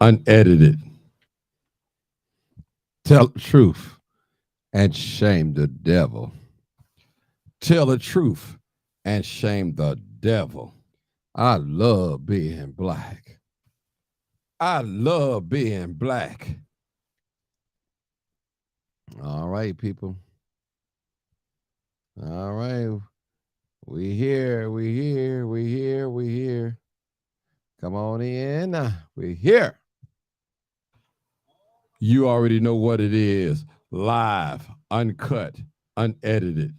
unedited. Tell the truth and shame the devil. Tell the truth and shame the devil. I love being black. I love being black. All right, people. All right. We here. We here. We here. We here. Come on in. We here. You already know what it is. Live, uncut, unedited.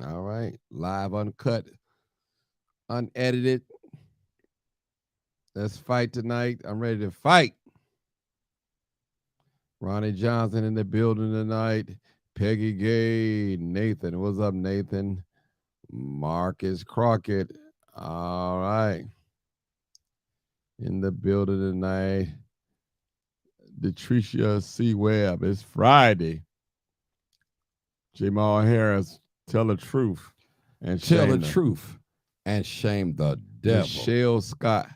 All right. Live, uncut, unedited. Let's fight tonight. I'm ready to fight. Ronnie Johnson in the building tonight. Peggy Gay. Nathan. What's up, Nathan? Marcus Crockett. All right. In the building tonight. Detricia C. Webb. It's Friday. Jamal Harris. Tell the truth. And tell the truth. And shame the devil. Michelle Scott.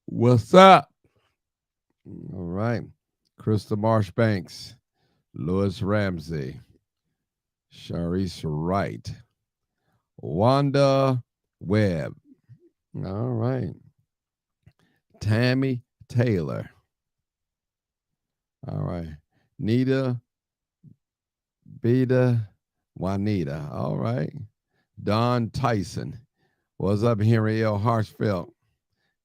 What's up? All right. Krista Marshbanks. Louis Ramsey. Sharice Wright. Wanda Webb. All right. Tammy Taylor. All right. Nita Beta Juanita. All right. Don Tyson. What's up, Henry L. Harshfeld?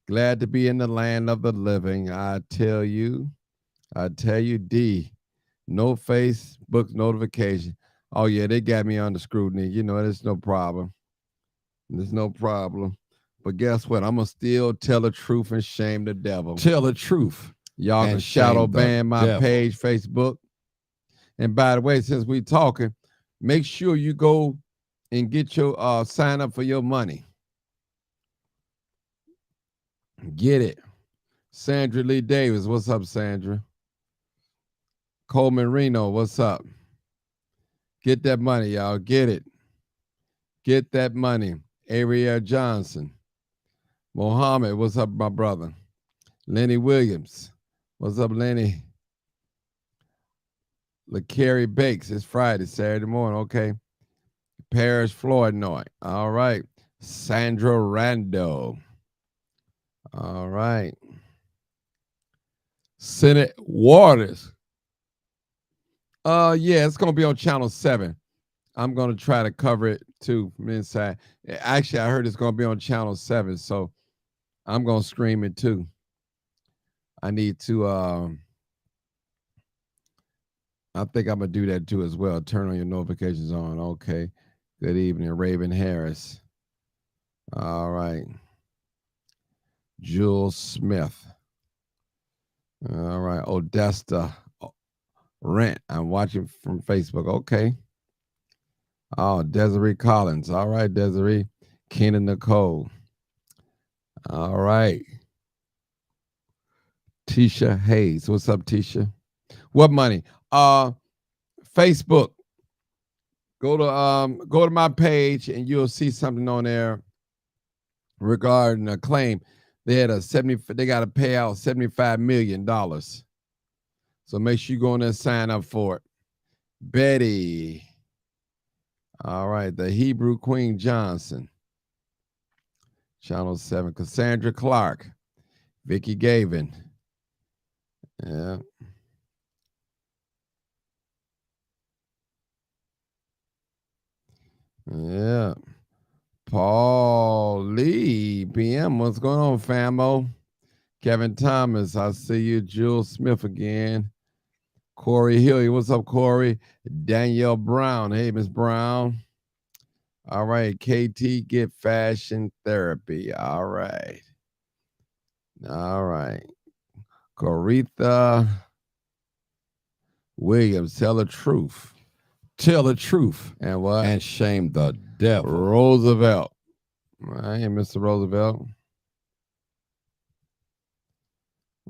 Glad to be in the land of the living. I tell you, D. No Facebook notification. Oh, yeah, they got me under scrutiny. You know, there's no problem. There's no problem. But guess what? I'm going to still tell the truth and shame the devil. Tell the truth. Y'all can shadow ban my page, Facebook. And by the way, since we talking, make sure you go and get your sign up for your money. Get it. Sandra Lee Davis. What's up, Sandra? Coleman Reno. What's up? Get that money, y'all. Get it. Get that money. Ariel Johnson. Mohammed. What's up, my brother? Lenny Williams. What's up, Lenny? LaCarrie Bakes. It's Friday, Saturday morning. Okay. Paris Flournoy. All right. Sandra Rando. All right. Senate Waters. Yeah, it's gonna be on Channel 7. I'm gonna try to cover it too from inside. Actually, I heard it's gonna be on Channel 7, so I'm gonna stream it too. I need to I think I'm gonna do that too as well. Turn on your notifications on. Okay. Good evening, Raven Harris. All right. Jules Smith. All right. Odessa Rent. I'm watching from Facebook. Okay. Oh, Desiree Collins. All right, Desiree. Kenan Nicole. All right. Tisha Hayes. What's up, Tisha? What money? Facebook. Go to my page and you'll see something on there regarding a claim. They got to pay out $75 million. So make sure you go in there and sign up for it. Betty. All right. The Hebrew Queen Johnson. Channel 7. Cassandra Clark. Vicky Gavin. Yeah. Yeah. Paul Lee, PM. What's going on, famo? Kevin Thomas, I see you. Jules Smith again. Corey Hilliard, what's up, Corey? Danielle Brown, hey, Miss Brown. All right, KT, get fashion therapy. All right. All right. Coretha Williams, tell the truth. Tell the truth. And what? And shame the devil. Roosevelt. All right, Mr. Roosevelt.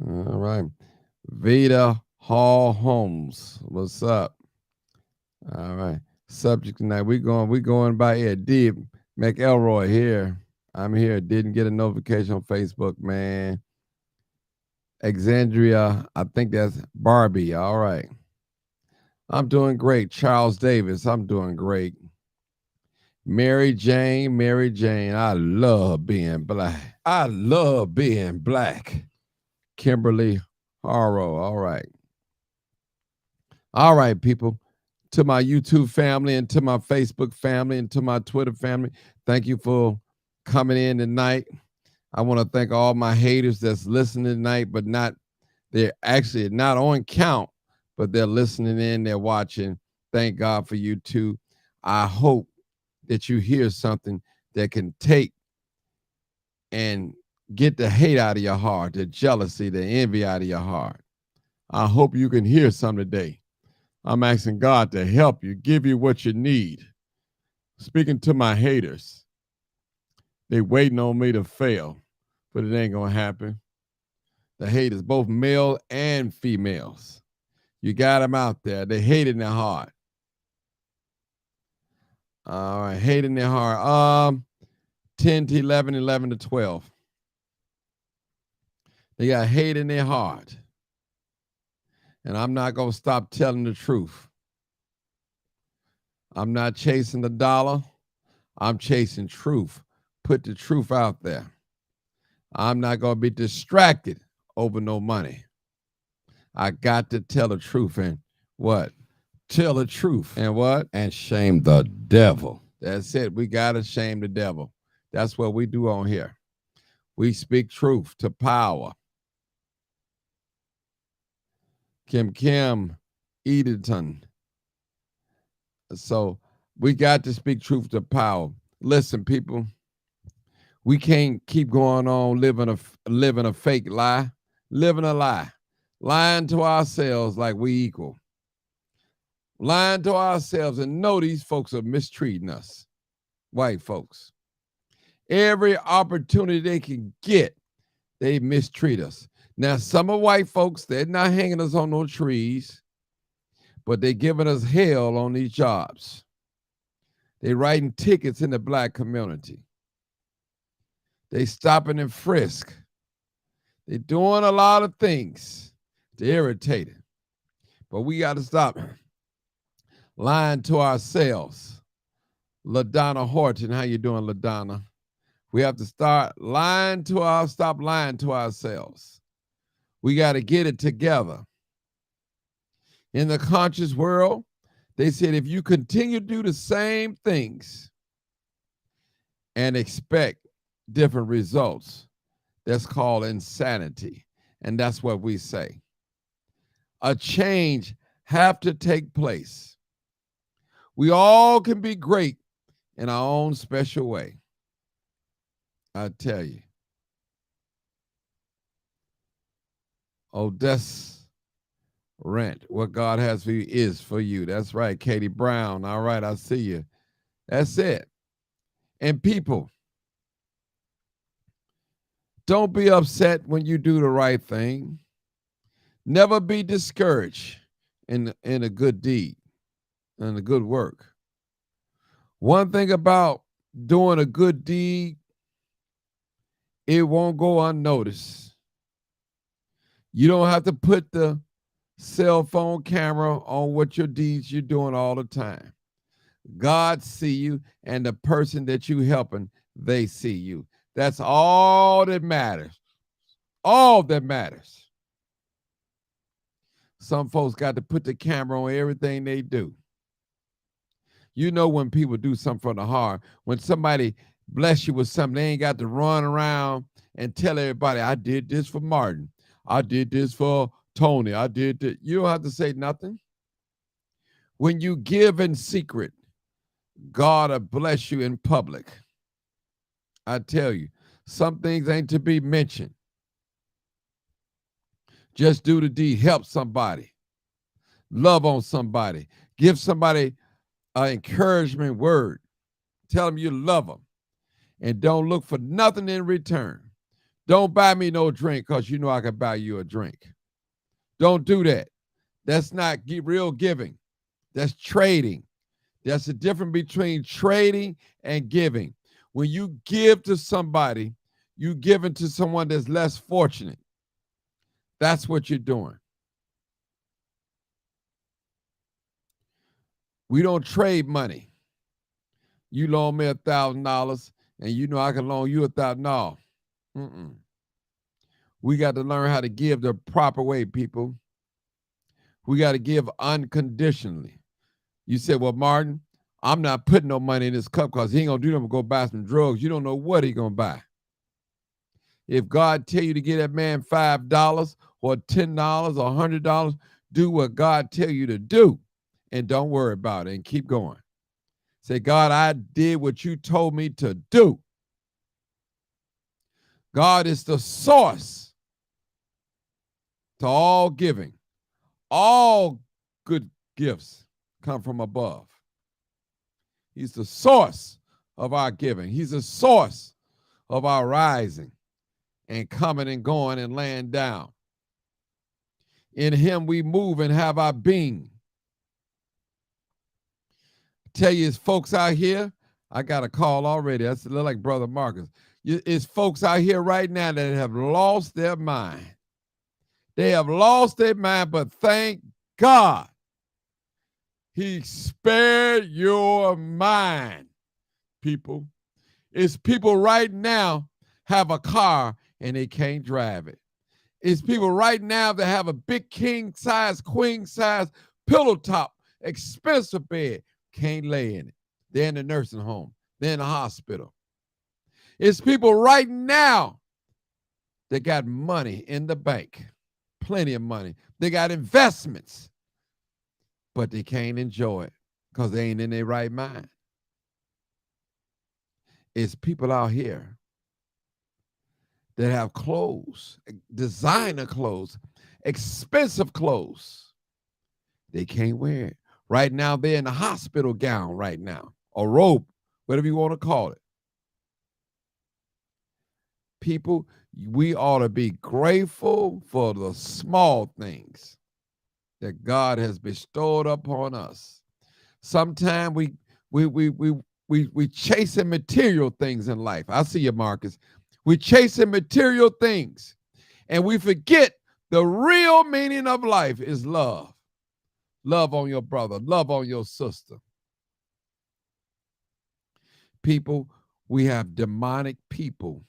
All right. Vita Hall Holmes. What's up? All right. Subject tonight. We going by here. D. McElroy here. I'm here. Didn't get a notification on Facebook, man. Alexandria, I think that's Barbie. All right. I'm doing great. Charles Davis, I'm doing great. Mary Jane, I love being black. I love being black. Kimberly Harrow, all right. All right, people. To my YouTube family and to my Facebook family and to my Twitter family, thank you for coming in tonight. I want to thank all my haters that's listening tonight, but they're actually not on count, but they're listening in, they're watching. Thank God for you too. I hope that you hear something that can take and get the hate out of your heart, the jealousy, the envy out of your heart. I hope you can hear something today. I'm asking God to help you, give you what you need. Speaking to my haters, they waiting on me to fail, but it ain't gonna happen. The haters, both male and females. You got them out there. They hate in their heart. All right, hate in their heart. 10 to 11, 11 to 12. They got hate in their heart. And I'm not going to stop telling the truth. I'm not chasing the dollar. I'm chasing truth. Put the truth out there. I'm not going to be distracted over no money. I got to tell the truth and what? Tell the truth and what? And shame the devil. That's it. We got to shame the devil. That's what we do on here. We speak truth to power. Kim Edenton. So we got to speak truth to power. Listen, people, we can't keep going on living a fake lie, living a lie, lying to ourselves like we equal, lying to ourselves and know these folks are mistreating us, white folks. Every opportunity they can get, they mistreat us. Now, some of white folks, they're not hanging us on no trees, but they're giving us hell on these jobs. They writing tickets in the black community. They stopping and frisk. They're doing a lot of things to irritate it. But we got to stop lying to ourselves. LaDonna Horton, how you doing, LaDonna? We have to stop lying to ourselves. We got to get it together. In the conscious world, they said if you continue to do the same things and expect different results, that's called insanity. And that's what we say. A change have to take place. We all can be great in our own special way. I tell you. Odessa Rent, what God has for you is for you. That's right, Katie Brown. All right, I see you. That's it. And people, don't be upset when you do the right thing. Never be discouraged in a good deed and a good work. One thing about doing a good deed, it won't go unnoticed. You don't have to put the cell phone camera on what your deeds you're doing all the time. God see you, and the person that you helping, they see you. That's all that matters. All that matters. Some folks got to put the camera on everything they do. You know when people do something from the heart, when somebody bless you with something, they ain't got to run around and tell everybody, I did this for Martin. I did this for Tony. I did this. You don't have to say nothing. When you give in secret, God will bless you in public. I tell you, some things ain't to be mentioned. Just do the deed. Help somebody. Love on somebody. Give somebody an encouragement word. Tell them you love them. And don't look for nothing in return. Don't buy me no drink because you know I can buy you a drink. Don't do that. That's not real giving. That's trading. That's the difference between trading and giving. When you give to somebody, you give it to someone that's less fortunate. That's what you're doing. We don't trade money. You loan me $1,000 and you know I can loan you $1,000. No. We got to learn how to give the proper way, people. We got to give unconditionally. You said, well, Martin, I'm not putting no money in this cup because he ain't going to do nothing but go buy some drugs. You don't know what he going to buy. If God tell you to give that man $5 or $10 or $100, do what God tell you to do and don't worry about it and keep going. Say, God, I did what you told me to do. God is the source to all giving. All good gifts come from above. He's the source of our giving. He's the source of our rising and coming and going and laying down. In him we move and have our being. Tell you, it's folks out here, I got a call already. That's a little like Brother Marcus. It's folks out here right now that have lost their mind. They have lost their mind, but thank God he spared your mind, people. It's people right now have a car and they can't drive it. It's people right now that have a big king size, queen size, pillow top, expensive bed, can't lay in it. They're in the nursing home. They're in the hospital. It's people right now that got money in the bank, plenty of money. They got investments, but they can't enjoy it because they ain't in their right mind. It's people out here that have clothes, designer clothes, expensive clothes. They can't wear it. Right now, they're in a hospital gown right now, a robe, whatever you want to call it. People, we ought to be grateful for the small things that God has bestowed upon us. Sometimes we chasing material things in life. I see you, Marcus. We chasing material things, and we forget the real meaning of life is love. Love on your brother, love on your sister. People, we have demonic people.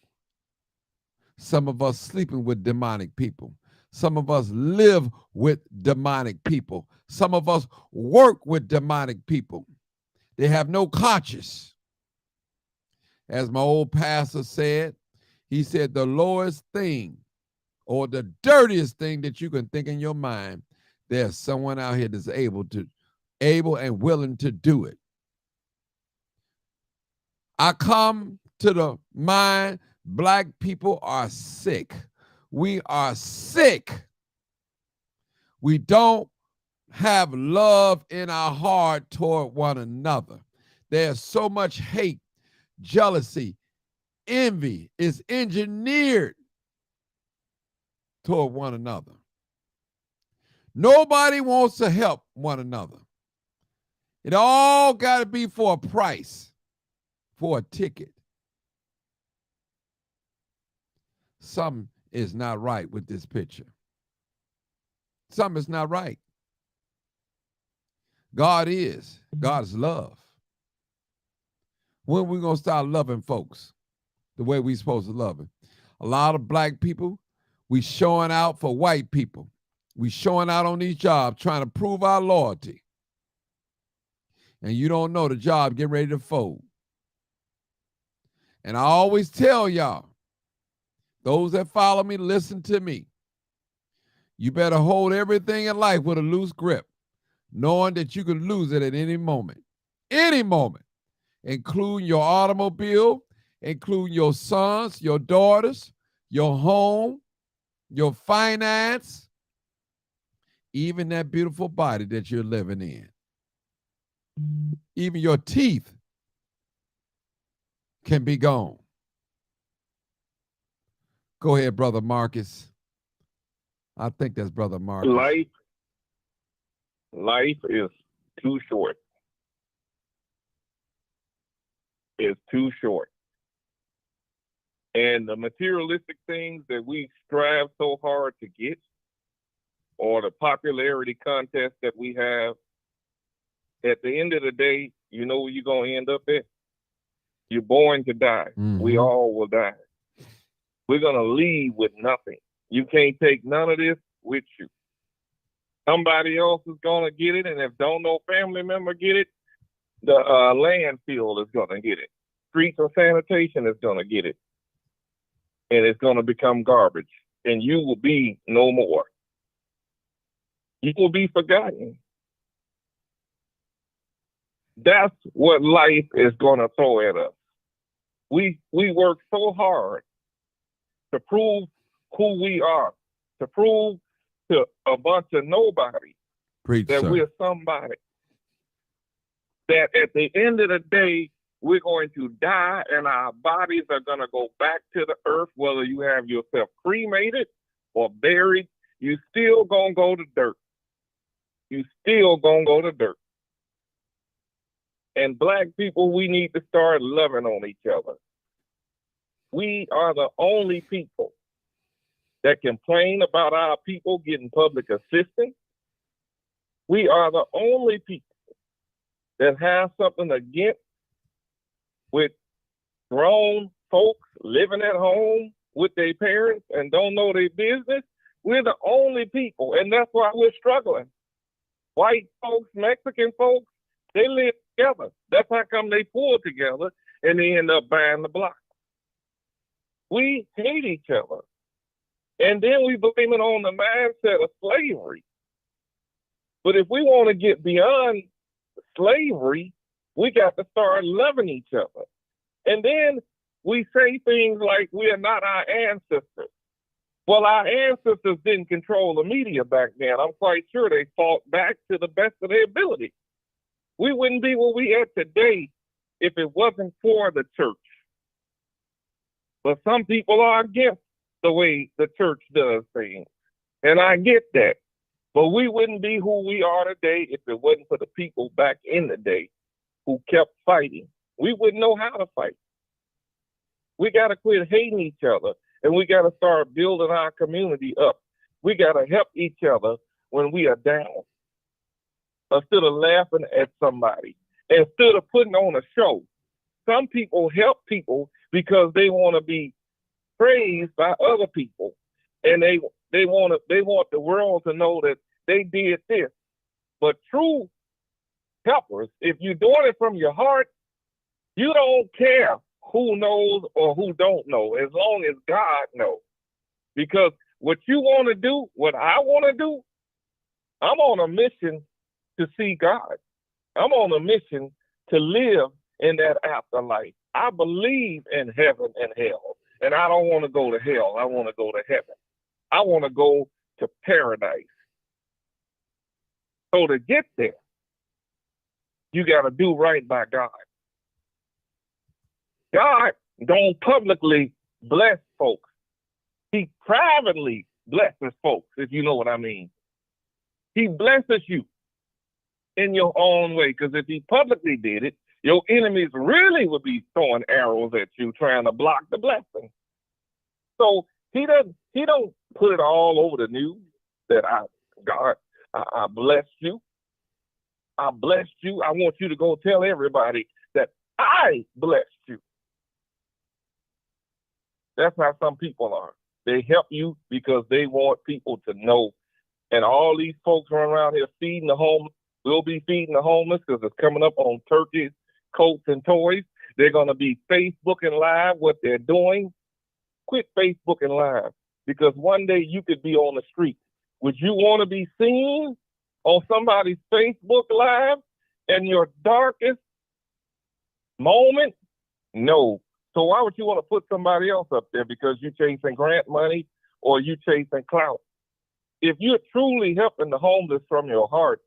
Some of us sleeping with demonic people. Some of us live with demonic people. Some of us work with demonic people. They have no conscience. As my old pastor said, he said the lowest thing or the dirtiest thing that you can think in your mind, there's someone out here that's able and willing to do it. I come to the mind, Black people are sick. We are sick. We don't have love in our heart toward one another. There's so much hate, jealousy, envy is engineered toward one another. Nobody wants to help one another. It all got to be for a price, for a ticket. Something is not right with this picture. Something is not right. God is love. When are we going to start loving folks the way we're supposed to love them? A lot of Black people, we showing out for white people. We showing out on these jobs trying to prove our loyalty. And you don't know the job getting ready to fold. And I always tell y'all, those that follow me, listen to me. You better hold everything in life with a loose grip, knowing that you can lose it at any moment, including your automobile, including your sons, your daughters, your home, your finance, even that beautiful body that you're living in. Even your teeth can be gone. Go ahead, Brother Marcus. I think that's Brother Marcus. Life is too short. It's too short. And the materialistic things that we strive so hard to get, popularity contest that we have, at the end of the day, you know where you're going to end up at? You're born to die. We all will die. We're going to leave with nothing. You can't take none of this with you. Somebody else is going to get it, and if don't no family member get it, the landfill is going to get it. Streets and sanitation is going to get it. And it's going to become garbage. And you will be no more. You will be forgotten. That's what life is going to throw at us. We work so hard to prove who we are, to prove to a bunch of nobody that we're somebody. That at the end of the day, we're going to die and our bodies are going to go back to the earth, whether you have yourself cremated or buried, you still going to go to dirt. You still going to go to dirt. And Black people, we need to start loving on each other. We are the only people that complain about our people getting public assistance. We are the only people that have something against with grown folks living at home with their parents and don't know their business. We're the only people, and that's why we're struggling. White folks, Mexican folks, they live together. That's how come they pull together and they end up buying the block. We hate each other. And then we blame it on the mindset of slavery. But if we want to get beyond slavery, we got to start loving each other. And then we say things like we are not our ancestors. Well, our ancestors didn't control the media back then. I'm quite sure they fought back to the best of their ability. We wouldn't be where we are today if it wasn't for the church. But some people are against the way the church does things. And I get that. But we wouldn't be who we are today if it wasn't for the people back in the day who kept fighting. We wouldn't know how to fight. We got to quit hating each other, and we got to start building our community up. We got to help each other when we are down. Instead of laughing at somebody, instead of putting on a show. Some people help people because they want to be praised by other people, and they want the world to know that they did this. But true helpers, if you're doing it from your heart, you don't care who knows or who don't know, as long as God knows. Because what you want to do, what I want to do, I'm on a mission to see God. I'm on a mission to live in that afterlife. I believe in heaven and hell, and I don't want to go to hell. I want to go to heaven. I want to go to paradise. So to get there, you got to do right by God. God don't publicly bless folks. He privately blesses folks, if you know what I mean. He blesses you in your own way, because if he publicly did it, your enemies really would be throwing arrows at you, trying to block the blessing. So he don't put it all over the news that I blessed you. I blessed you. I want you to go tell everybody that I blessed you. That's how some people are. They help you because they want people to know. And all these folks run around here feeding the homeless. We'll be feeding the homeless because it's coming up on turkeys, coats, and toys. They're going to be Facebooking live what they're doing. Quit Facebooking live, because one day you could be on the street. Would you want to be seen on somebody's Facebook live in your darkest moment? No. So why would you want to put somebody else up there because you're chasing grant money or you chasing clout? If you're truly helping the homeless from your heart,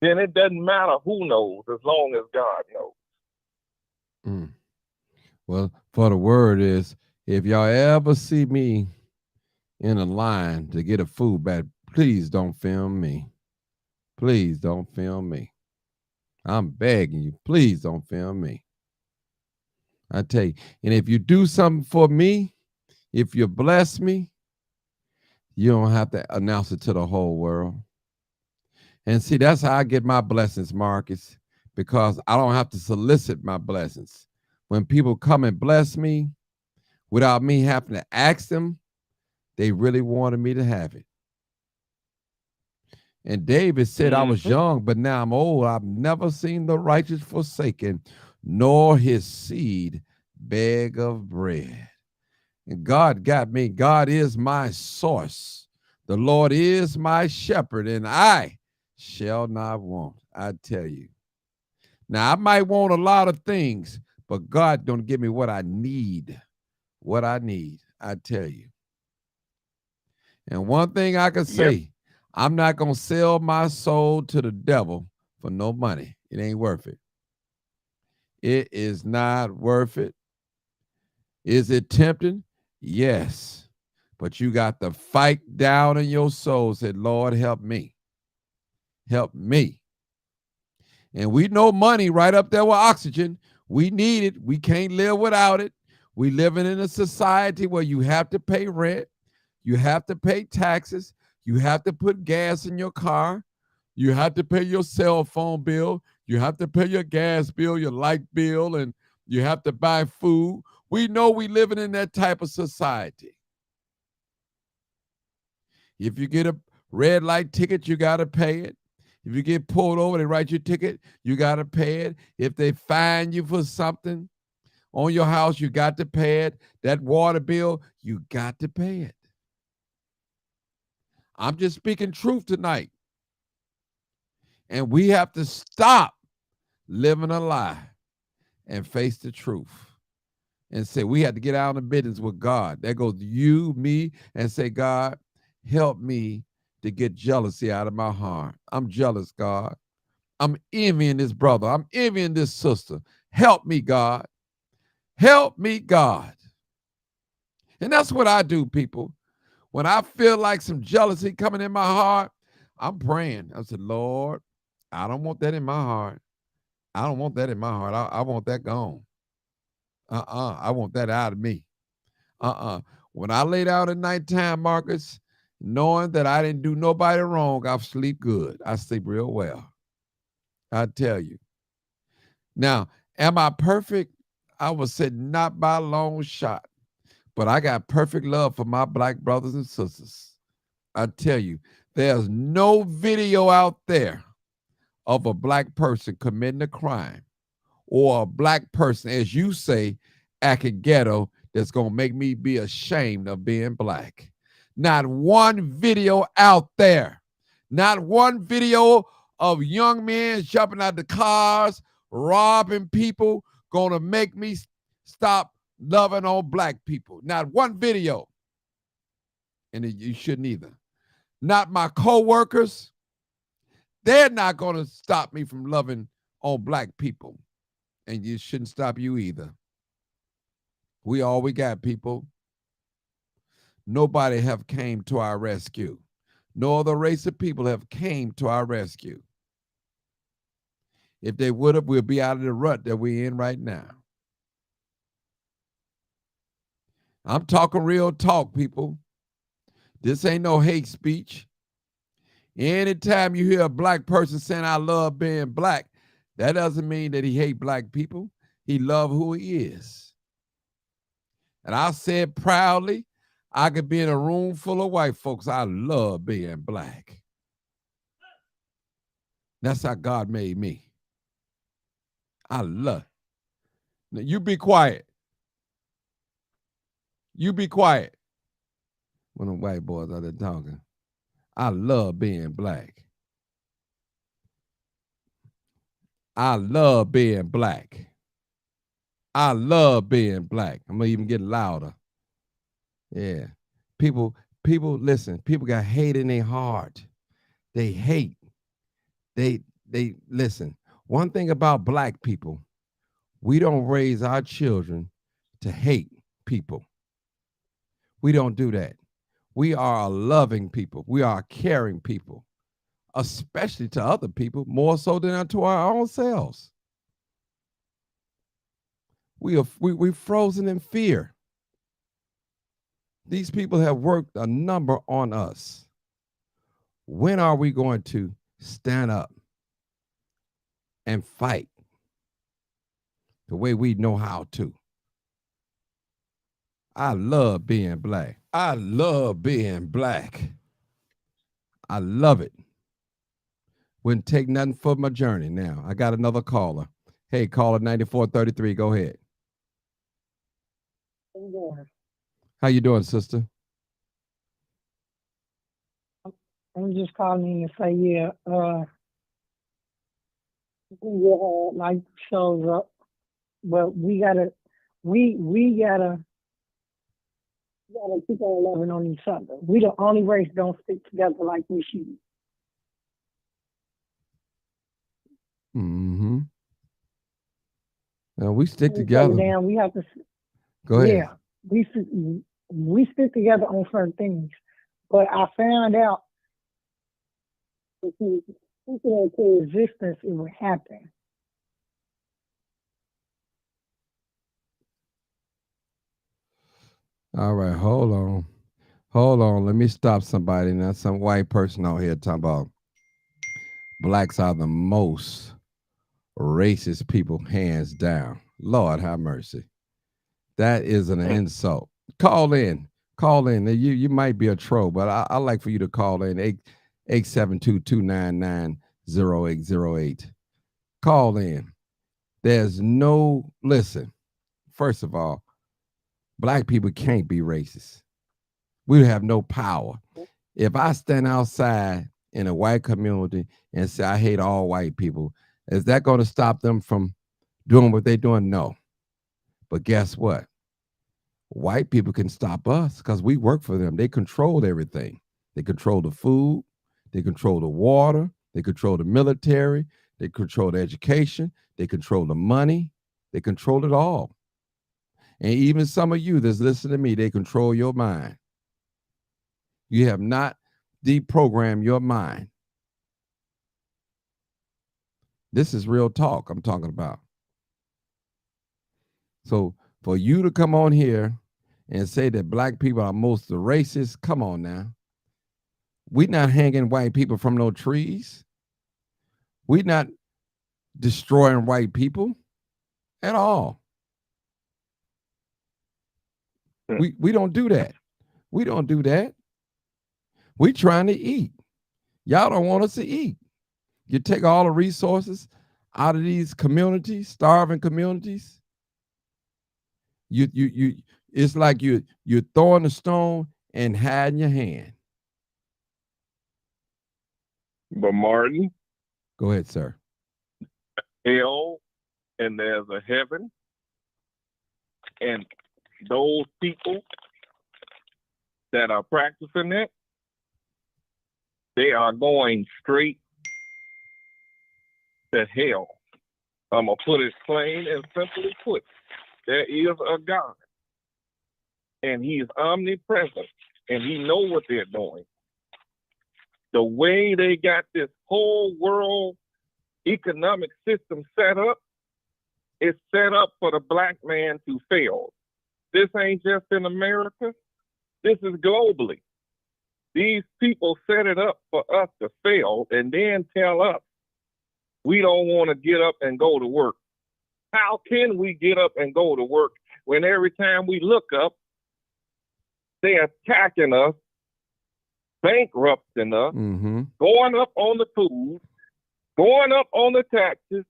then it doesn't matter who knows, as long as God knows. Well, for the word is, if y'all ever see me in a line to get a food bag, please don't film me. Please don't film me. I'm begging you, please don't film me. I tell you, and if you do something for me, if you bless me, You don't have to announce it to the whole world. And see, that's how I get my blessings, Marcus, because I don't have to solicit my blessings. When people come and bless me without me having to ask them, they really wanted me to have it. And David said, I was Mm-hmm. young, but now I'm old. I've never seen the righteous forsaken, nor his seed beg of bread. And God got me. God is my source. The Lord is my shepherd, and I shall not want. I tell you. Now, I might want a lot of things, but God don't give me what I need. What I need, I tell you. And one thing I can Yep. say, I'm not going to sell my soul to the devil for no money. It ain't worth it. It is not worth it. Is it tempting? Yes. But you got to fight down in your soul. Say, Lord, help me. Help me. And we know money right up there with oxygen. We need it. We can't live without it. We living in a society where you have to pay rent. You have to pay taxes. You have to put gas in your car. You have to pay your cell phone bill. You have to pay your gas bill, your light bill, and you have to buy food. We know we living in that type of society. If you get a red light ticket, you got to pay it. If you get pulled over, they write your ticket, you got to pay it. If they fine you for something on your house, you got to pay it. That water bill, you got to pay it. I'm just speaking truth tonight. And we have to stop living a lie and face the truth and say, we have to get out of business with God. There goes you, me, and say, God, help me to get jealousy out of my heart. I'm jealous, God. I'm envying this brother. I'm envying this sister. Help me, God. Help me, God. And that's what I do, people. When I feel like some jealousy coming in my heart, I'm praying. I said, Lord, I don't want that in my heart. I don't want that in my heart. I want that gone. I want that out of me. When I lay down at nighttime, Marcus, knowing that I didn't do nobody wrong, I sleep good. I sleep real well. I tell you. Now, am I perfect? I would say not by a long shot, but I got perfect love for my black brothers and sisters. I tell you, there's no video out there of a black person committing a crime or a black person, as you say, acting ghetto that's going to make me be ashamed of being black. Not one video out there. Not one video of young men jumping out the cars, robbing people, going to make me stop loving on black people. Not one video. And you shouldn't either. Not my co-workers. They're not going to stop me from loving on black people. And you shouldn't stop you either. We all we got, people. Nobody have came to our rescue. No other race of people have came to our rescue. If they would have, we'll be out of the rut that we're in right now. I'm talking real talk, people. This ain't no hate speech. Anytime you hear a black person saying, I love being black, that doesn't mean that he hate black people. He love who he is. And I said proudly, I could be in a room full of white folks. I love being black. That's how God made me. I love. Now, you be quiet. You be quiet. When the white boys out there talking. I love being black. I love being black. I love being black. I'm gonna even get louder. Yeah. People, listen, people got hate in their heart. They hate. They listen. One thing about black people, we don't raise our children to hate people. We don't do that. We are a loving people. We are a caring people, especially to other people, more so than to our own selves. We frozen in fear. These people have worked a number on us. When are we going to stand up and fight the way we know how to? I love being black. I love being black. I love it. Wouldn't take nothing for my journey now. I got another caller. Hey, caller 9433, go ahead. How you doing, sister? I'm just calling to say, like shows up, but we gotta keep on loving on each other. We the only race don't stick together like we should. Mm-hmm. Now we stick We together. down. We have to. Go ahead. Yeah, we stick together on certain things, but I found out if you put it into existence, it would happen. All right, hold on. Hold on. Let me stop somebody. Now, some white person out here talking about blacks are the most racist people, hands down. Lord have mercy. That is an insult. Call in. Call in. You might be a troll, but I like for you to call in 872-299-0808. Call in. There's no listen. First of all, black people can't be racist. We have no power. If I stand outside in a white community and say I hate all white people, is that going to stop them from doing what they're doing? No. But guess what? White people can stop us because we work for them. They control everything. They control the food, they control the water, they control the military, they control the education, they control the money, they control it all. And even some of you that's listening to me, they control your mind. You have not deprogrammed your mind. This is real talk I'm talking about. So for you to come on here and say that black people are most the racist, come on now. We're not hanging white people from no trees. We're not destroying white people at all. We don't do that. We don't do that. We trying to eat. Y'all don't want us to eat. You take all the resources out of these communities, starving communities. You it's like you're throwing a stone and hiding your hand. But Martin, Go ahead, sir. hell, and there's a heaven, and those people that are practicing it, they are going straight to hell. I'm gonna put it plain and simply put. There is a God, and He's omnipresent, and He knows what they're doing. The way they got this whole world economic system set up, it's set up for the black man to fail. This ain't just in America. This is globally. These people set it up for us to fail and then tell us we don't want to get up and go to work. How can we get up and go to work when every time we look up, they're attacking us, bankrupting us, going up on the food, going up on the taxes,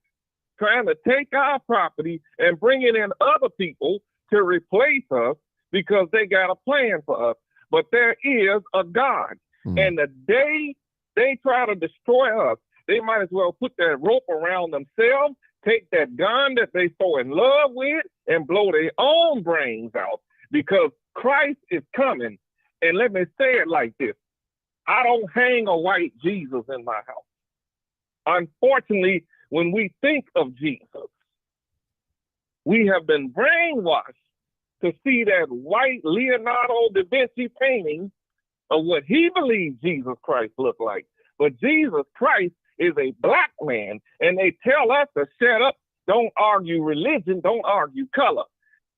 trying to take our property and bringing in other people to replace us because they got a plan for us. But there is a God. And the day they try to destroy us, they might as well put that rope around themselves, take that gun that they so in love with, and blow their own brains out because Christ is coming. And let me say it like this. I don't hang a white Jesus in my house. Unfortunately, when we think of Jesus, we have been brainwashed to see that white Leonardo da Vinci painting of what he believes Jesus Christ looked like. But Jesus Christ is a black man, and they tell us to shut up, don't argue religion, don't argue color.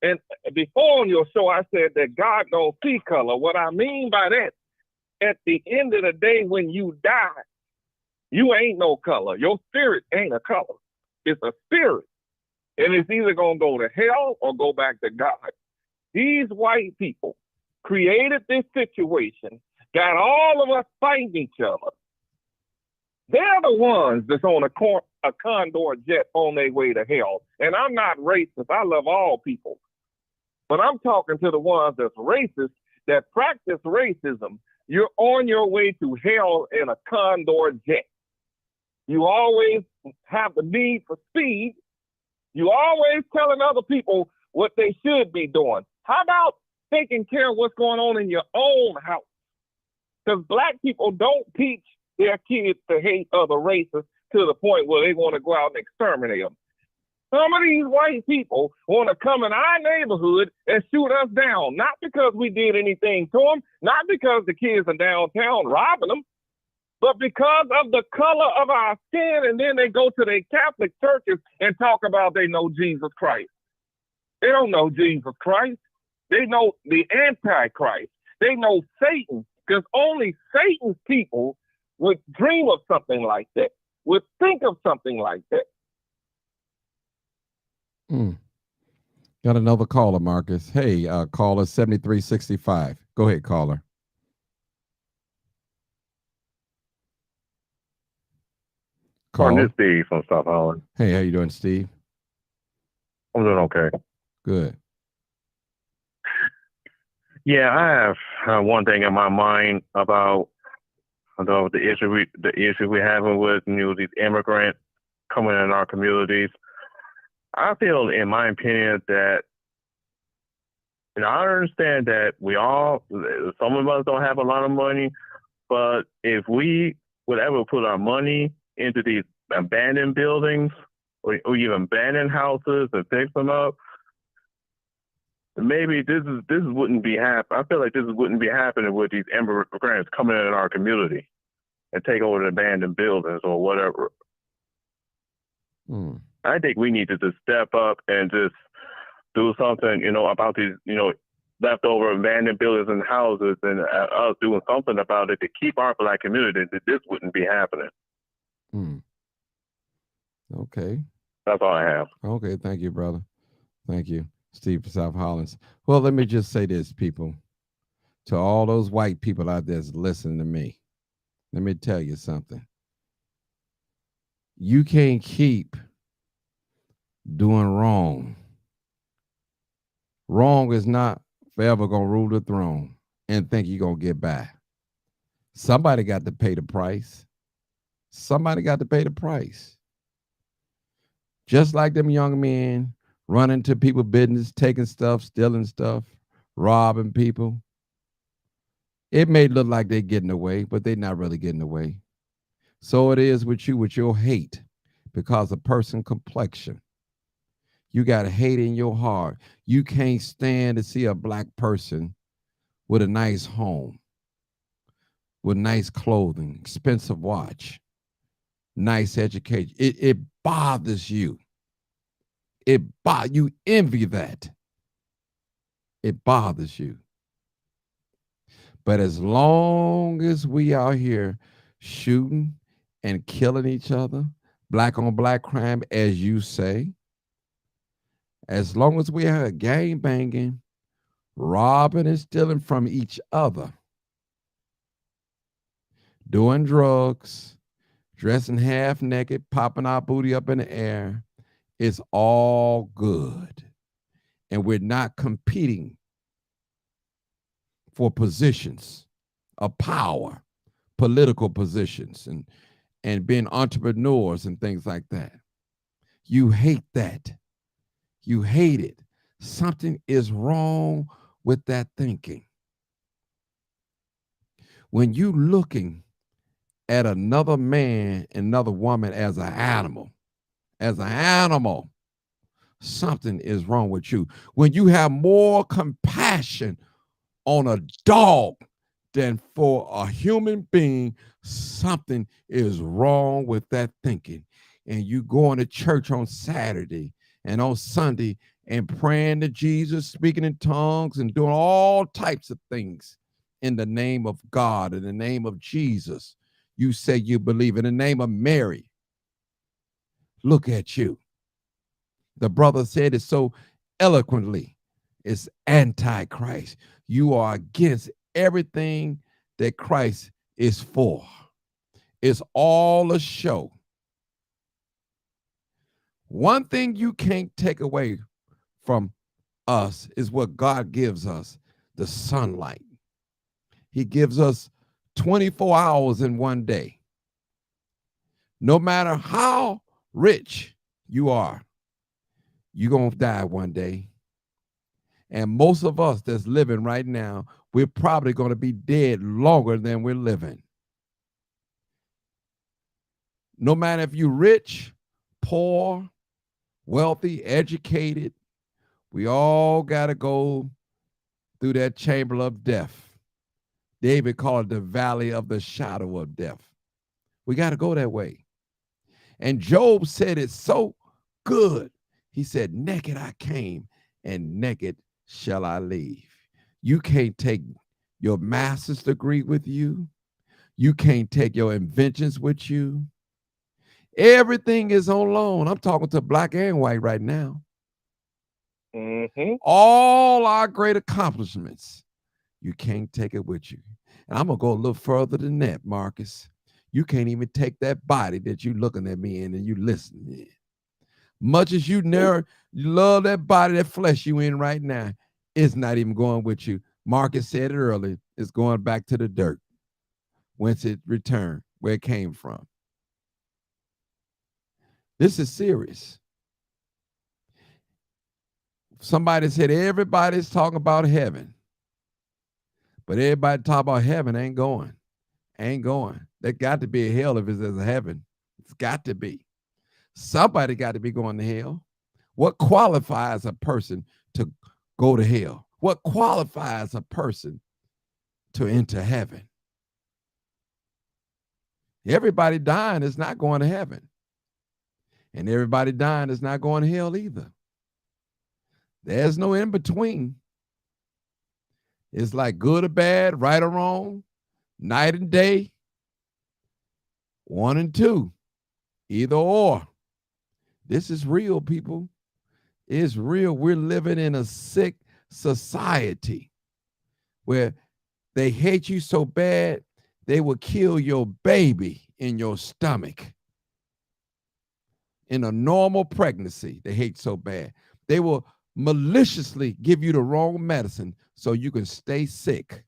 And before on your show, I said that God don't see color. What I mean by that, at the end of the day, when you die, you ain't no color. Your spirit ain't a color. It's a spirit. And it's either going to go to hell or go back to God. These white people created this situation, got all of us fighting each other. They're the ones that's on a Condor jet on their way to hell. And I'm not racist. I love all people. But I'm talking to the ones that's racist, that practice racism. You're on your way to hell in a Condor jet. You always have the need for speed. You always telling other people what they should be doing. How about taking care of what's going on in your own house? Because black people don't teach their kids to hate other races to the point where they want to go out and exterminate them. Some of these white people want to come in our neighborhood and shoot us down, not because we did anything to them, not because the kids are downtown robbing them, but because of the color of our skin. And then they go to their Catholic churches and talk about they know Jesus Christ. They don't know Jesus Christ. They know the Antichrist. They know Satan, because only Satan's people would dream of something like that, would think of something like that. Got another caller, Marcus. Hey, caller 7365. Go ahead, caller. This is Steve from South Holland. Hey, how you doing, Steve? I'm doing okay. Good. Yeah, I have one thing in my mind about the issue we're having with these immigrants coming in our communities. I feel, in my opinion, that I understand that some of us don't have a lot of money, but if we would ever put our money into these abandoned buildings or even abandoned houses and fix them up, maybe this wouldn't be happening. I feel like this wouldn't be happening with these immigrants coming in our community and take over the abandoned buildings or whatever. I think we need to just step up and just do something, about these, leftover abandoned buildings and houses, and us doing something about it to keep our black community. That this wouldn't be happening. Okay. That's all I have. Okay, thank you, brother. Thank you, Steve from South Holland. Well, let me just say this, people. To all those white people out there that's listening to me, let me tell you something. You can't keep doing wrong. Wrong is not forever going to rule the throne and think you're going to get by. Somebody got to pay the price. Somebody got to pay the price. Just like them young men running to people's business, taking stuff, stealing stuff, robbing people. It may look like they're getting away, but they're not really getting away. So it is with you, with your hate, because of person complexion. You got hate in your heart. You can't stand to see a black person with a nice home, with nice clothing, expensive watch, nice education. It bothers you. You envy that. It bothers you. But as long as we out here shooting and killing each other, black on black crime, as you say, as long as we are gang banging, robbing and stealing from each other, doing drugs, dressing half naked, popping our booty up in the air, it's all good. And we're not competing for positions of power, political positions, and being entrepreneurs and things like that. You hate that. You hate it. Something is wrong with that thinking. When you looking at another man, another woman as an animal, something is wrong with you. When you have more compassion on a dog than for a human being, something is wrong with that thinking. And you going to church on Saturday and on Sunday and praying to Jesus, speaking in tongues, and doing all types of things in the name of God, in the name of Jesus. You say you believe in the name of Mary. Look at you. The brother said it so eloquently. It's antichrist. You are against everything that Christ is for. It's all a show. One thing you can't take away from us is what God gives us, the sunlight. He gives us 24 hours in one day. No matter how rich you are, you're going to die one day. And most of us that's living right now, we're probably going to be dead longer than we're living. No matter if you're rich, poor, wealthy, educated, we all got to go through that chamber of death. David called it the valley of the shadow of death. We got to go that way. And Job said it so good. He said, naked I came and naked shall I leave. You can't take your master's degree with you. You can't take your inventions with you. Everything is on loan. I'm talking to black and white right now. Mm-hmm. All our great accomplishments, you can't take it with you. And I'm going to go a little further than that, Marcus. You can't even take that body that you're looking at me in and you listening in. Much as you love that body, that flesh you in right now, it's not even going with you. Marcus said it earlier. It's going back to the dirt, whence it returned, where it came from. This is serious. Somebody said everybody's talking about heaven, but everybody talking about heaven ain't going. Ain't going. There got to be a hell if it's a heaven. It's got to be. Somebody got to be going to hell. What qualifies a person to go to hell? What qualifies a person to enter heaven? Everybody dying is not going to heaven. And everybody dying is not going to hell either. There's no in between. It's like good or bad, right or wrong, night and day, 1 and 2, either or. This is real, people. It's real. We're living in a sick society where they hate you so bad, they will kill your baby in your stomach. In a normal pregnancy, they hate so bad. They will maliciously give you the wrong medicine so you can stay sick.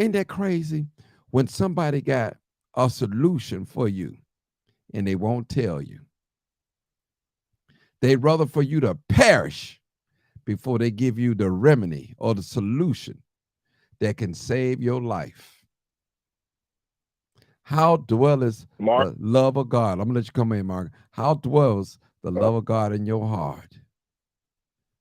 Ain't that crazy? When somebody got a solution for you and they won't tell you. They'd rather for you to perish before they give you the remedy or the solution that can save your life. How dwells the love of God? I'm going to let you come in, Mark. How dwells the love of God in your heart?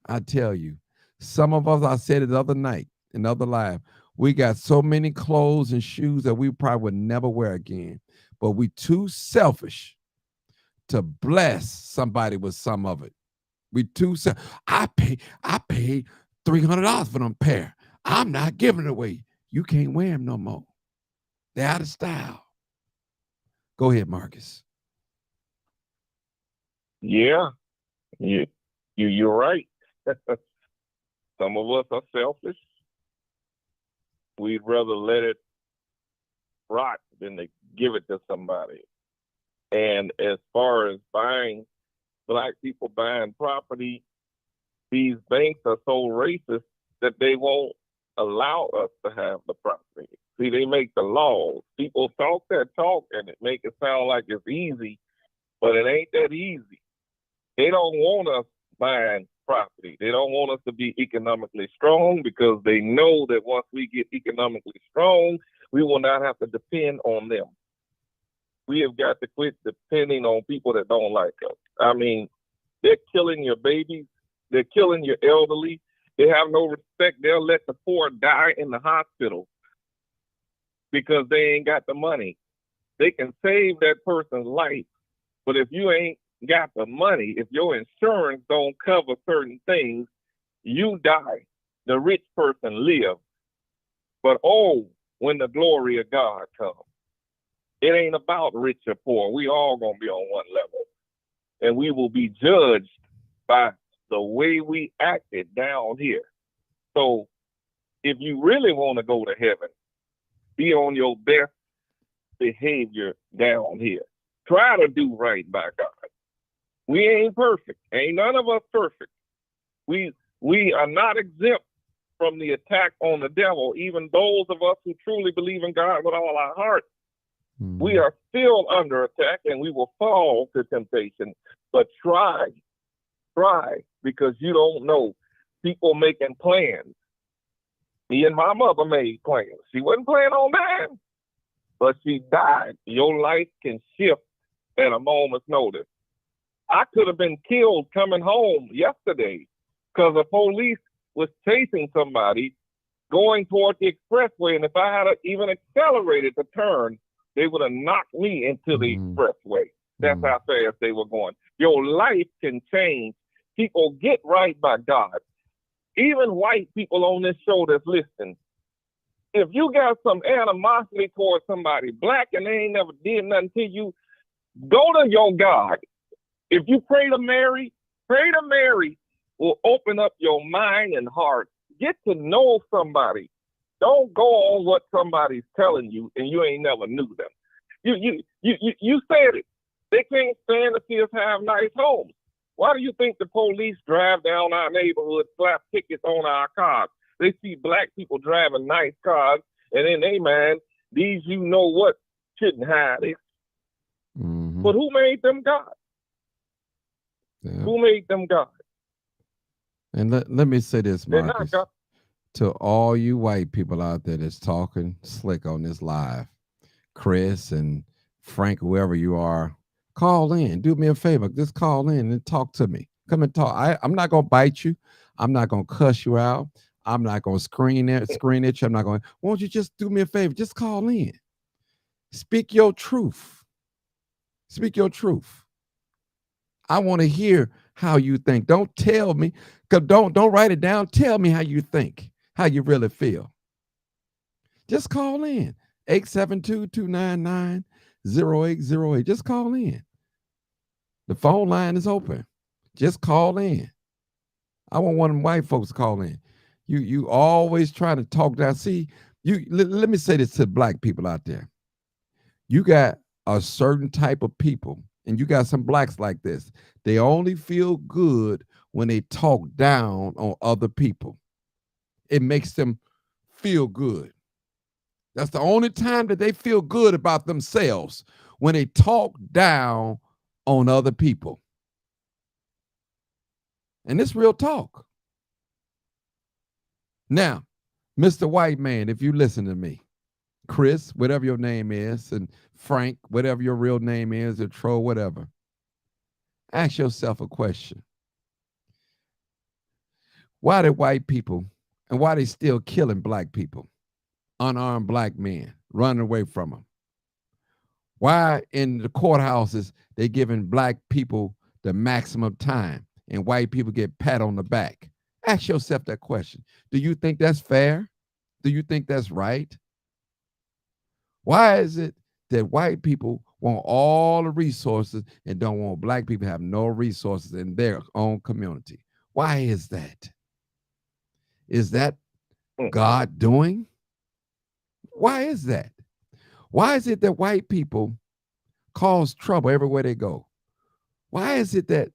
I tell you, some of us, I said it the other night, another live, we got so many clothes and shoes that we probably would never wear again. But we too selfish to bless somebody with some of it. We too I paid $300 for them pair. I'm not giving it away. You can't wear them no more. They're out of style. Go ahead, Marcus. Yeah, you're right. Some of us are selfish. We'd rather let it rot than to give it to somebody. And as far as black people buying property, these banks are so racist that they won't allow us to have the property. See, they make the laws. People talk that talk and it make it sound like it's easy, but it ain't that easy. They don't want us buying property. They don't want us to be economically strong because they know that once we get economically strong, we will not have to depend on them. We have got to quit depending on people that don't like us. I mean, they're killing your babies. They're killing your elderly. They have no respect. They'll let the poor die in the hospital because they ain't got the money. They can save that person's life, but if you ain't got the money, if your insurance don't cover certain things, you die. The rich person lives. But oh, when the glory of God comes, it ain't about rich or poor. We all gonna be on one level, and we will be judged by the way we acted down here. So if you really want to go to heaven, be on your best behavior down here. Try to do right by God. We ain't perfect. Ain't none of us perfect. We are not exempt from the attack on the devil. Even those of us who truly believe in God with all our heart, we are still under attack, and we will fall to temptation. But try, because you don't know. People making plans. Me and my mother made plans. She wasn't planning on dying, but she died. Your life can shift at a moment's notice. I could have been killed coming home yesterday because the police was chasing somebody going toward the expressway, and if I had even accelerated the turn, they would have knocked me into the expressway. That's how fast they were going. Your life can change. People, get right by God. Even white people on this show that's listening, if you got some animosity towards somebody black and they ain't never did nothing to you, go to your God. If you pray to Mary will open up your mind and heart. Get to know somebody. Don't go on what somebody's telling you and you ain't never knew them. You said it. They can't stand to see us have nice homes. Why do you think the police drive down our neighborhood, slap tickets on our cars? They see black people driving nice cars, and then they, man, these you know what shouldn't have it. But who made them God? Yeah. Who made them God? And let me say this, Marcus, to all you white people out there that's talking slick on this live, Chris and Frank, whoever you are, call in. Do me a favor. Just call in and talk to me. Come and talk. I'm not going to bite you. I'm not going to cuss you out. I'm not going to screen at you. I'm not going, won't you just do me a favor? Just call in. Speak your truth. Speak your truth. I want to hear how you think. Don't tell me. Don't write it down. Tell me how you think, how you really feel. Just call in. 872-299-0808. Just call in. The phone line is open. Just call in. I want one of them white folks to call in. You always trying to talk down. See, let me say this to black people out there. You got a certain type of people, and you got some blacks like this. They only feel good when they talk down on other people. It makes them feel good. That's the only time that they feel good about themselves, when they talk down on other people. And it's real talk. Now, Mr. White Man, if you listen to me, Chris, whatever your name is, and Frank, whatever your real name is, or Tro, whatever, ask yourself a question. Why did white people, and why they still killing black people, unarmed black men, running away from them? Why in the courthouses they giving black people the maximum time and white people get pat on the back? Ask yourself that question. Do you think that's fair? Do you think that's right? Why is it that white people want all the resources and don't want black people to have no resources in their own community? Why is that? Is that God doing? Why is that? Why is it that white people cause trouble everywhere they go? Why is it that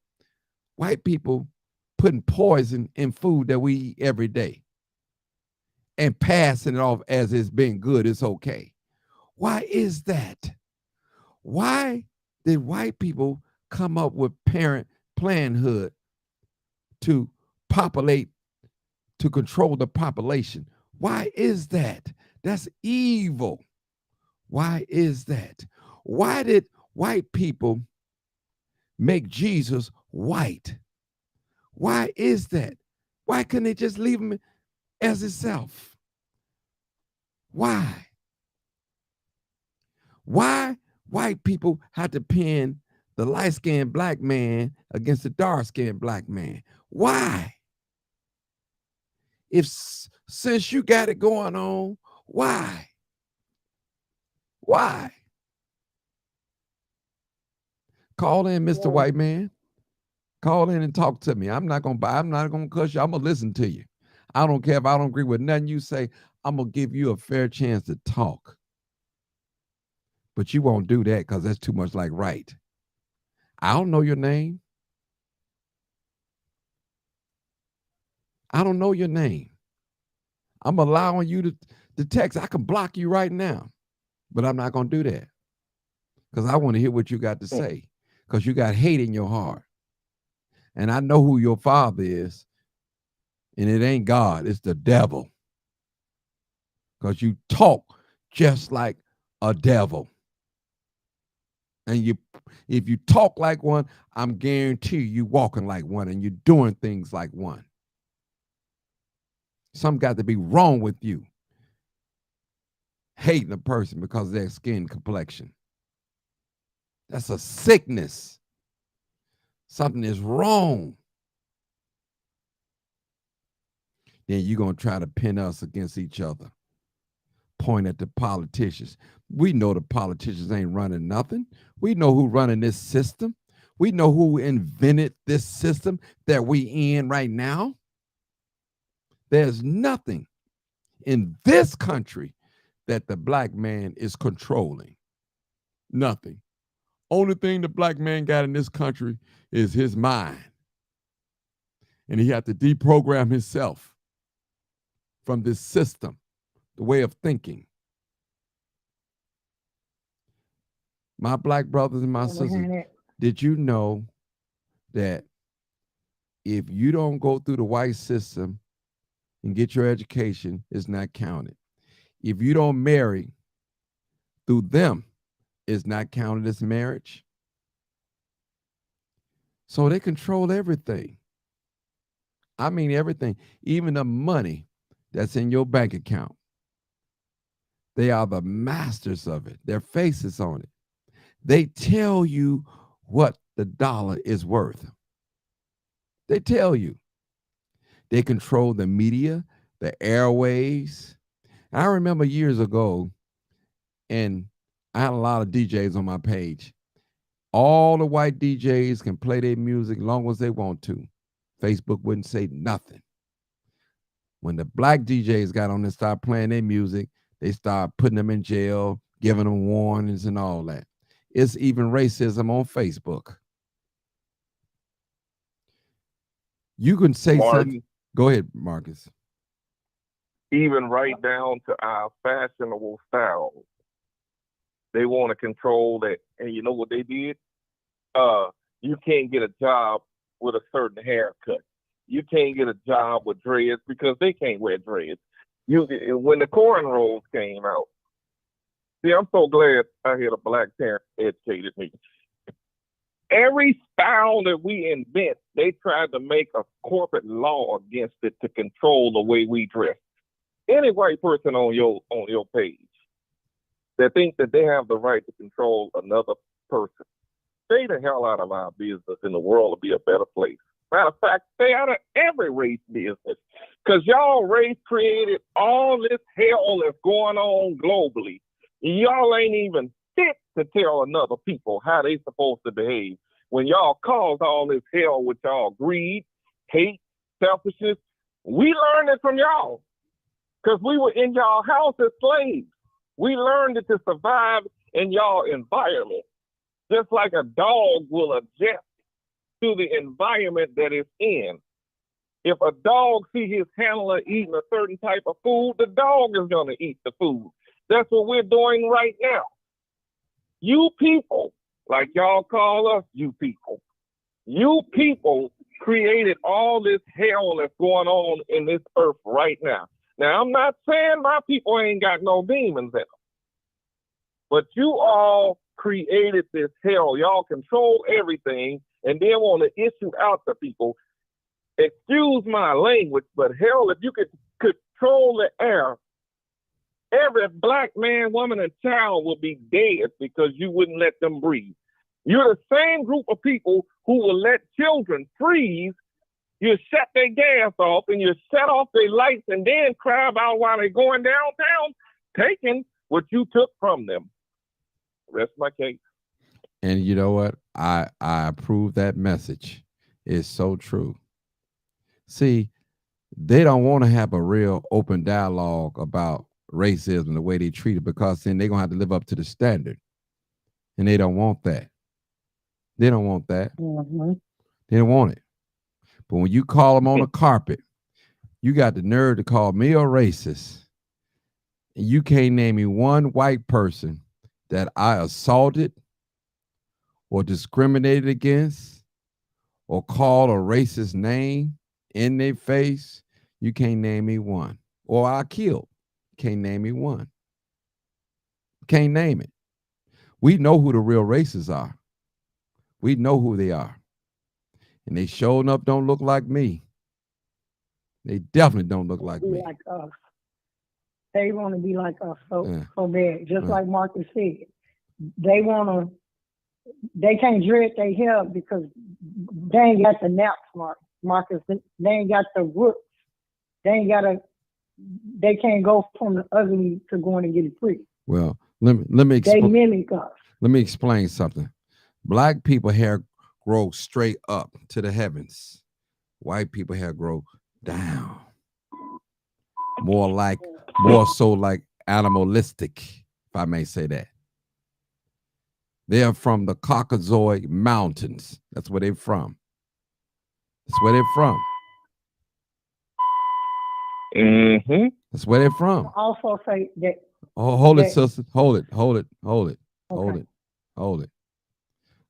white people putting poison in food that we eat every day and passing it off as it's being good, it's okay? Why is that? Why did white people come up with Parent Parenthood to populate, to control the population? Why is that? That's evil. Why is that? Why did white people make Jesus white? Why is that? Why couldn't they just leave him as himself? Why? Why white people had to pin the light-skinned black man against the dark-skinned black man. Why? Since you got it going on, why? Why? Call in, Mr. Well, White Man. Call in and talk to me. I'm not gonna cuss you. I'm gonna listen to you. I don't care if I don't agree with nothing you say. I'm gonna give you a fair chance to talk. But you won't do that because that's too much like right. I don't know your name. I don't know your name. I'm allowing you to text. I can block you right now, but I'm not gonna do that because I want to hear what you got to say because you got hate in your heart. And I know who your father is, and it ain't God, it's the devil. Because you talk just like a devil. And if you talk like one, I'm guarantee you walking like one and you're doing things like one. Something got to be wrong with you. Hating a person because of their skin complexion. That's a sickness. Something is wrong. Then you're going to try to pin us against each other. Point at the politicians. We know the politicians ain't running nothing. We know who running this system. We know who invented this system that we in right now. There's nothing in this country that the black man is controlling. Nothing. Only thing the black man got in this country is his mind. And he had to deprogram himself from this system, the way of thinking. My black brothers and my sisters, did you know that if you don't go through the white system and get your education, it's not counted? If you don't marry through them, it's not counted as marriage. So they control everything. I mean everything, even the money that's in your bank account. They are the masters of it. Their faces on it. They tell you what the dollar is worth. They tell you. They control the media, the airways. I remember years ago, and I had a lot of DJs on my page. All the white DJs can play their music long as they want to. Facebook wouldn't say nothing. When the black DJs got on and started playing their music, they started putting them in jail, giving them warnings and all that. It's even racism on Facebook. You can say something. Go ahead, Marcus. Even right down to our fashionable styles. They want to control that. And you know what they did? You can't get a job with a certain haircut. You can't get a job with dreads because they can't wear dreads. When the cornrows came out, see, I'm so glad I had a black parent educated me. Every style that we invent, they tried to make a corporate law against it to control the way we dress. Any white person on your page that think that they have the right to control another person, stay the hell out of our business, and the world will be a better place. Matter of fact, stay out of every race business, because y'all race created all this hell that's going on globally. Y'all ain't even fit to tell another people how they supposed to behave. When y'all caused all this hell with y'all greed, hate, selfishness, we learned it from y'all, because we were in y'all house as slaves. We learned it to survive in y'all environment, just like a dog will adjust to the environment that it's in. If a dog see his handler eating a certain type of food, the dog is going to eat the food. That's what we're doing right now. You people, like y'all call us you people created all this hell that's going on in this earth right now. Now, I'm not saying my people ain't got no demons in them, but you all created this hell. Y'all control everything and then want to issue out to people. Excuse my language, but hell, if you could control the air, every black man, woman, and child would be dead because you wouldn't let them breathe. You're the same group of people who will let children freeze. You shut their gas off and you shut off their lights and then cry about while they're going downtown, taking what you took from them. Rest my case. And you know what? I approve that message. It's so true. See, they don't want to have a real open dialogue about racism, the way they treat it, because then they're going to have to live up to the standard. And they don't want that. They don't want that. Mm-hmm. They don't want it. But when you call them on the carpet, you got the nerve to call me a racist. And you can't name me one white person that I assaulted or discriminated against or called a racist name in their face. You can't name me one. Or I killed. Can't name me one. Can't name it. We know who the real racists are. We know who they are. And they sure enough don't look like me. They definitely don't look like me. Like us. They want to be like us so bad. Just like Marcus said. They can't dread their hair because they ain't got the naps, Marcus. They ain't got the roots. They can't go from the ugly to going to get it pretty. Well, let me they mimic us. Let me explain something. Black people hair grow straight up to the heavens. White people hair grow down. More so like animalistic, if I may say that. They are from the Caucasoid Mountains. That's where they're from. That's where they're from. Mm-hmm. That's where they're from. Also say that. Oh, hold it, sister. Hold it.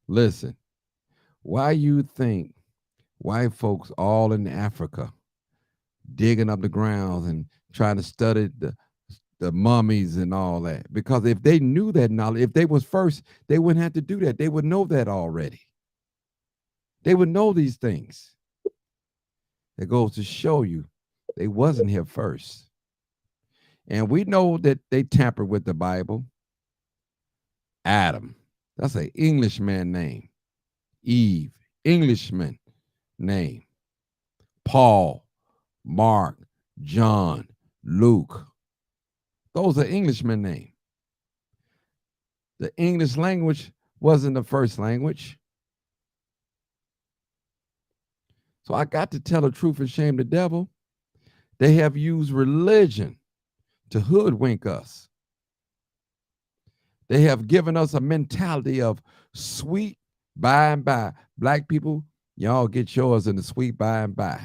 Listen, why you think white folks all in Africa digging up the grounds and trying to study the mummies and all that? Because if they knew that knowledge, if they was first, they wouldn't have to do that. They would know that already. They would know these things. It goes to show you they wasn't here first. And we know that they tampered with the Bible. Adam, that's an Englishman name. Eve, Englishman name. Paul, Mark, John, Luke. Those are Englishmen names. The English language wasn't the first language. So I got to tell the truth and shame the devil. They have used religion to hoodwink us. They have given us a mentality of sweet by and by. Black people, y'all get yours in the sweet by and by.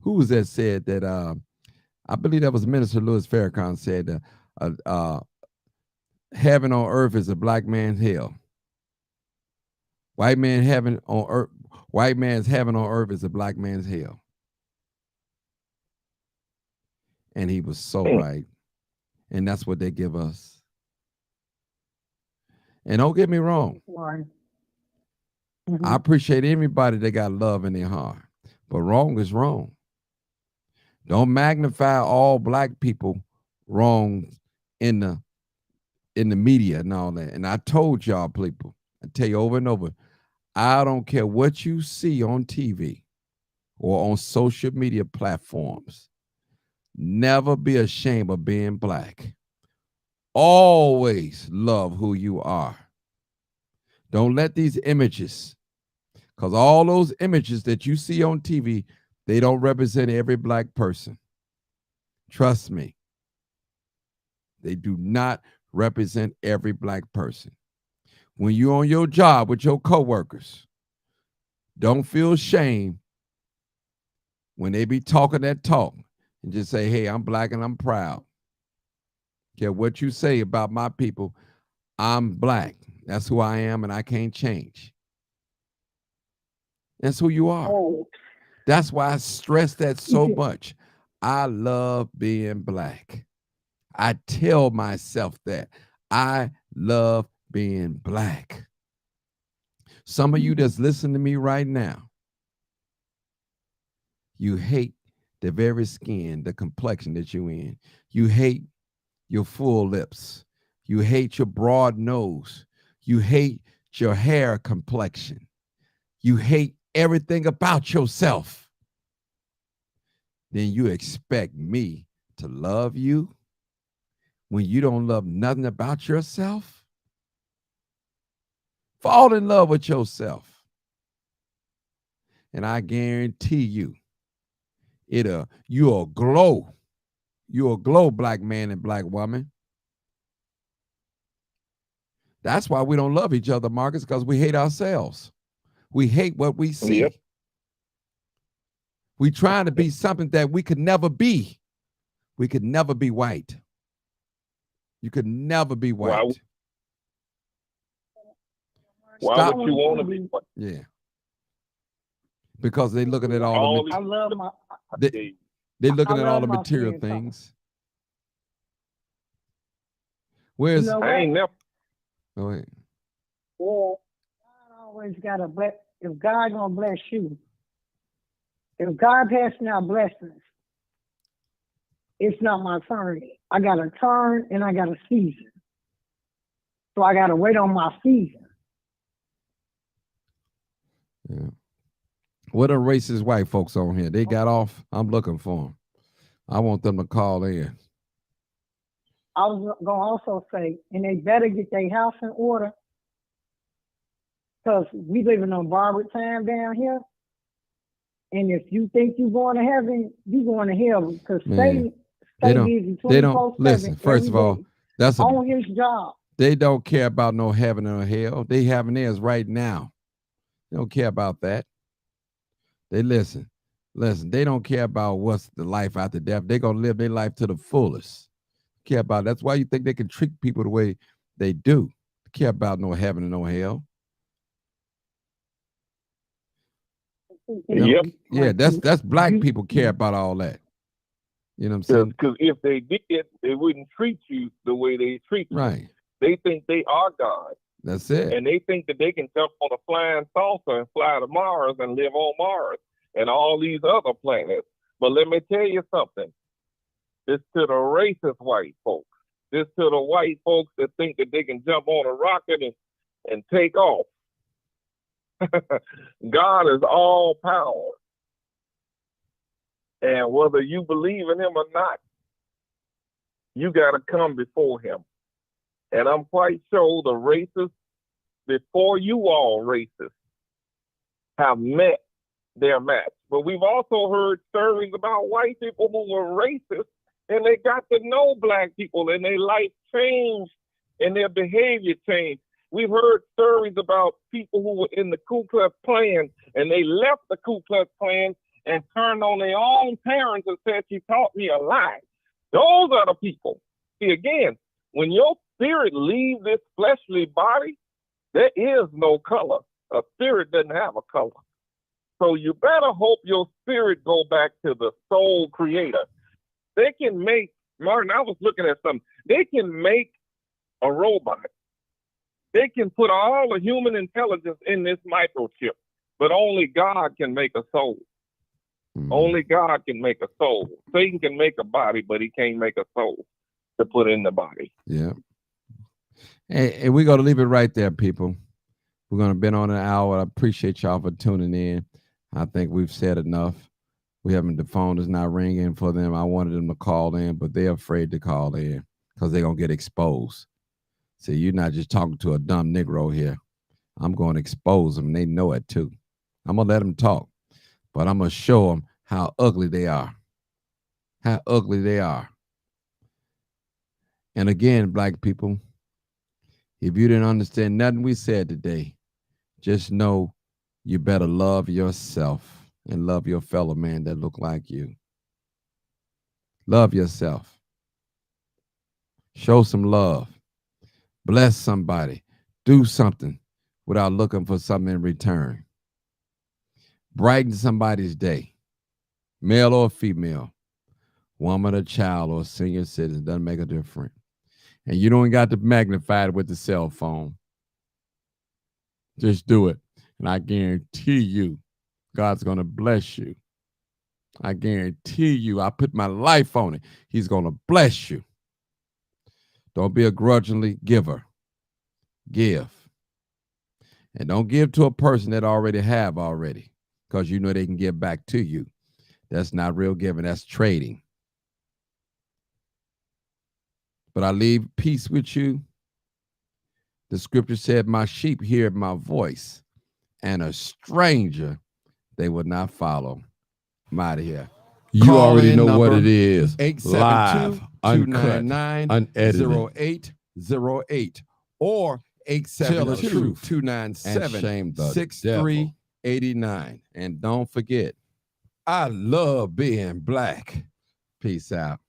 Who was that said that? I believe that was Minister Louis Farrakhan said heaven on earth is a black man's hell. White man's heaven on earth is a black man's hell. And he was so right. And that's what they give us. And don't get me wrong. Mm-hmm. I appreciate everybody that got love in their heart. But wrong is wrong. Don't magnify all black people wrong in the media and all that. And I told y'all people, I tell you over and over, I don't care what you see on TV or on social media platforms. Never be ashamed of being black. Always love who you are. Don't let these images, because all those images that you see on TV, they don't represent every black person. Trust me. They do not represent every black person. When you're on your job with your coworkers, don't feel shame when they be talking that talk and just say, hey, I'm black and I'm proud. Care what you say about my people, I'm black. That's who I am and I can't change. That's who you are. Oh. That's why I stress that so much. I love being black. I tell myself that. I love being black. Some of you that's listening to me right now, you hate the very skin, the complexion that you're in. You hate your full lips. You hate your broad nose. You hate your hair complexion. You hate everything about yourself. Then you expect me to love you when you don't love nothing about yourself? Fall in love with yourself. And I guarantee you, you'll glow. You'll glow, black man and black woman. That's why we don't love each other, Marcus, because we hate ourselves. We hate what we see. Yep. We trying to be something that we could never be. We could never be white. You could never be white. Why would you want to be white? Yeah. Because they looking at all the I love my. they're looking I at all love the my material skin tone. things. Where's You know I ain't never. oh, wait. Well, God always got to bless. If God gonna bless you, if God passing out blessings, it's not my turn. I got a turn and I got a season. So I got to wait on my season. Yeah. What are racist white folks on here? They got off. I'm looking for them. I want them to call in. I was gonna also say, and they better get their house in order, because we living on borrowed time down here. And if you think you're going to heaven, you're going to hell, because stay busy 24/7. Listen. First of all, that's on his job. They don't care about no heaven or hell. They having theirs right now. They don't care about that. They listen. They don't care about what's the life after death. They're gonna live their life to the fullest. Care about that's why you think they can trick people the way they do. Care about no heaven and no hell. Yep. Yeah, that's black people care about all that. You know what I'm saying? Because if they did, they wouldn't treat you the way they treat you. Right. They think they are God. That's it. And they think that they can jump on a flying saucer and fly to Mars and live on Mars and all these other planets. But let me tell you something. This to the racist white folks. This to the white folks that think that they can jump on a rocket and take off. God is all power. And whether you believe in him or not, you got to come before him. And I'm quite sure the racists, before you all racists, have met their match. But we've also heard stories about white people who were racist, and they got to know black people, and their life changed, and their behavior changed. We've heard stories about people who were in the Ku Klux Klan, and they left the Ku Klux Klan and turned on their own parents and said, "She taught me a lie." Those are the people. See, again, when your spirit leaves this fleshly body, there is no color. A spirit doesn't have a color. So you better hope your spirit go back to the soul creator. They can make, Martin, I was looking at something. They can make a robot. They can put all the human intelligence in this microchip, but only God can make a soul. Only God can make a soul. Satan can make a body, but he can't make a soul to put in the body. Yeah. And we're going to leave it right there, people. We're going to be on an hour. I appreciate y'all for tuning in. I think we've said enough. The phone is not ringing for them. I wanted them to call in, but they're afraid to call in because they're going to get exposed. See, you're not just talking to a dumb Negro here. I'm going to expose them, and they know it too. I'm going to let them talk, but I'm going to show them how ugly they are. How ugly they are. And again, black people, if you didn't understand nothing we said today, just know you better love yourself and love your fellow man that look like you. Love yourself. Show some love. Bless somebody. Do something without looking for something in return. Brighten somebody's day, male or female, woman or child or senior citizen, doesn't make a difference. And you don't got to magnify it with the cell phone. Just do it. And I guarantee you, God's going to bless you. I guarantee you, I put my life on it. He's going to bless you. Don't be a grudgingly giver. Give. And don't give to a person that already have already, because you know they can give back to you. That's not real giving, that's trading. But I leave peace with you. The scripture said, my sheep hear my voice, and a stranger they will not follow. I'm out of here. You Call already in know what number it is. 872 Live, uncut, 299 unedited. 0808 or Tell the truth 872-297 and shame the 6389. And don't forget, I love being black. Peace out.